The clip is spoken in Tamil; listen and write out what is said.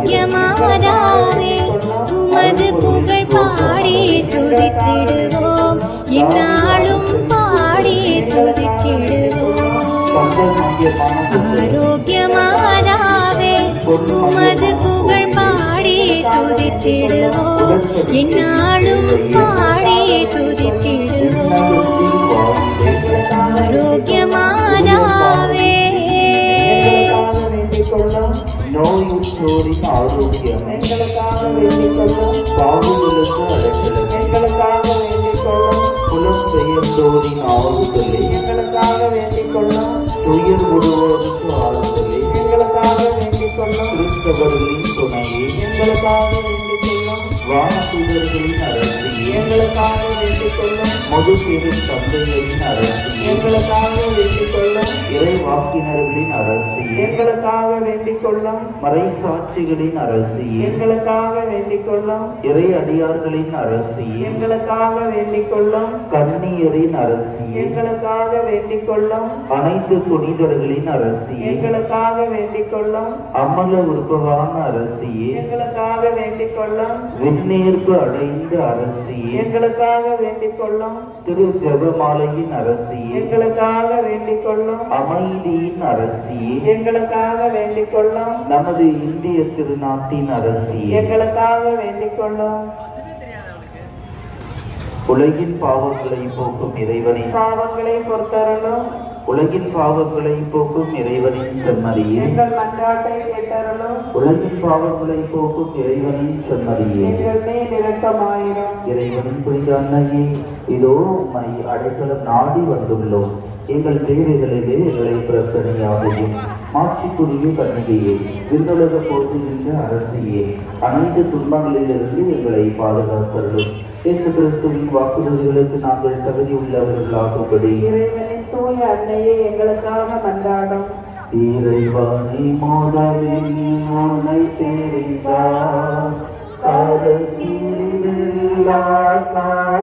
ஆரோக்கியமாதாவே உமது புகழ் பாடி துதித்திடுவோம், இந்நாளும் பாடி துதித்திடுவோம். ஆரோக்கியமாதாவே உமது புகழ் பாடி துதித்திடுவோம், இந்நாளும் பாடி துதித்திடுவோம். ஆரோக்கியமாதாவே நோயுற்றோரின் ஆரோக்கியம் எங்களுக்காக வேண்டிக் கொள்ளும். பாவங்களுக்கு அழைக்கலும் எங்களுக்காக வேண்டிக் கொள்ளும். புலம்பெயர்ந்தோரின் ஆறுதலை எங்களுக்காக வேண்டிக் கொள்ளும். துயர் விடுவோருக்கு ஆறுதலை எங்களுக்காக வேண்டிக் கொள்ளும். கிறிஸ்தவர்களின் துணையை எங்களுக்காக வேண்டிக் கொள்ளும். வானதூதர்களின் அரசியை எங்களுக்காக வேண்டிக் கொள்ளும். மதுபெரும் தந்தையரின் அரசியை எங்களுக்காக வேண்டிக் கொள்ளும். இறைவாக்கினர்களின் அரசியை எங்களுக்காக வேண்டிக் கொள்ளும். மறைசாட்சிகளின் அரசியை எங்களுக்காக வேண்டிக் கொள்ளும். இறை அடியார்களின் அரசியை எங்களுக்காக வேண்டிக் கொள்ளும். கன்னியரின் அரசியை எங்களுக்காக வேண்டிக் கொள்ளும். அனைத்து புனிதர்களின் அரசியை எங்களுக்காக வேண்டிக் கொள்ளும். அமல உருவான அரசியை எங்களுக்காக வேண்டிக் கொள்ளும். விண்ணேற்பு அடைந்த அரசியை எங்களுக்காக வேண்டிக் கொள்ளும். திரு ஜெபமாலையின் அரசியை எங்களுக்காக வேண்டிக் கொள்ளும். அமைதியின் அரசியை எங்களுக்காக வேண்டிக் கொள்ளும். நமது இந்திய திருநாட்டின் அரசியை எங்களுக்காக வேண்டிக் கொள்ளும். உலகின் பாவங்களை போக்கும் இறைவனின் பாவங்களை பொறுத்தரலும். உலகின் பாவங்களை போக்கும் இறைவனின் செம்மறியே எங்கள் மன்றாட்டை கேட்டருளும். உலகின் பாவங்களை போக்கும் இறைவனின் செம்மறியே எங்கள் மேல் இரக்கமாயிரும். இறைவனின் புனித அன்னையே, இதோ உம்மை அடைக்கலம் நாடி வந்துள்ளோம். எங்கள் தேவைகளிலே எங்களை பிரச்சனையாகவும் மாட்சிக்குரிய கன்னிகையே, விண்ணுலக போற்றுகின்ற அரசியே, அனைத்து துன்பங்களிலிருந்து எங்களை பாதுகாத்தருளும். இயேசு கிறிஸ்துவின் வாக்குறுதிகளுக்கு நாங்கள் தகுதி உள்ளவர்களாகும்படி இறைவனின் தூய அன்னையே எங்களுக்காக மன்றாடும். இறைவனை முதலில் உன்னை தெரிந்தார்